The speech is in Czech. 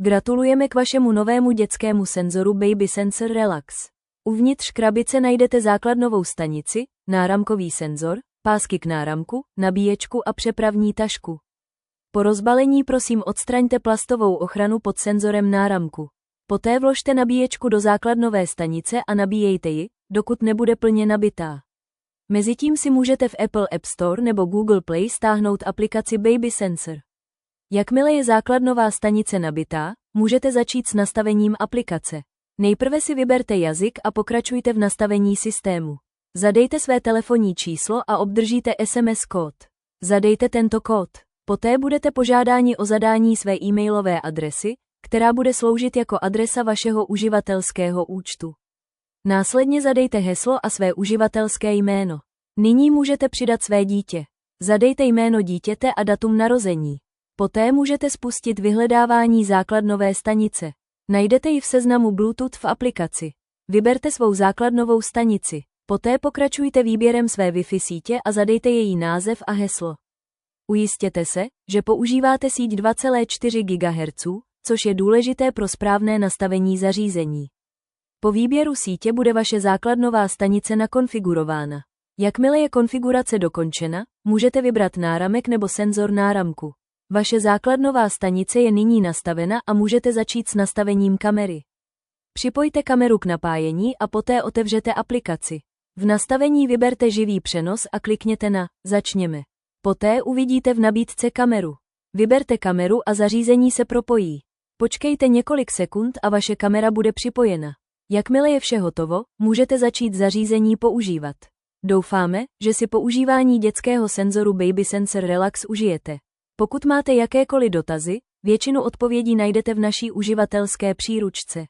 Gratulujeme k vašemu novému dětskému senzoru Baby Sensor Relax. Uvnitř krabice najdete základnovou stanici, náramkový senzor, pásky k náramku, nabíječku a přepravní tašku. Po rozbalení prosím odstraňte plastovou ochranu pod senzorem náramku. Poté vložte nabíječku do základnové stanice a nabíjejte ji, dokud nebude plně nabitá. Mezitím si můžete v Apple App Store nebo Google Play stáhnout aplikaci Baby Sensor. Jakmile je základnová stanice nabitá, můžete začít s nastavením aplikace. Nejprve si vyberte jazyk a pokračujte v nastavení systému. Zadejte své telefonní číslo a obdržíte SMS kód. Zadejte tento kód. Poté budete požádáni o zadání své e-mailové adresy, která bude sloužit jako adresa vašeho uživatelského účtu. Následně zadejte heslo a své uživatelské jméno. Nyní můžete přidat své dítě. Zadejte jméno dítěte a datum narození. Poté můžete spustit vyhledávání základnové stanice. Najdete ji v seznamu Bluetooth v aplikaci. Vyberte svou základnovou stanici. Poté pokračujte výběrem své Wi-Fi sítě a zadejte její název a heslo. Ujistěte se, že používáte síť 2,4 GHz, což je důležité pro správné nastavení zařízení. Po výběru sítě bude vaše základnová stanice nakonfigurována. Jakmile je konfigurace dokončena, můžete vybrat náramek nebo senzor náramku. Vaše základnová stanice je nyní nastavena a můžete začít s nastavením kamery. Připojte kameru k napájení a poté otevřete aplikaci. V nastavení vyberte živý přenos a klikněte na Začněme. Poté uvidíte v nabídce kameru. Vyberte kameru a zařízení se propojí. Počkejte několik sekund a vaše kamera bude připojena. Jakmile je vše hotovo, můžete začít zařízení používat. Doufáme, že si používání dětského senzoru Baby Sensor Relax užijete. Pokud máte jakékoliv dotazy, většinu odpovědí najdete v naší uživatelské příručce.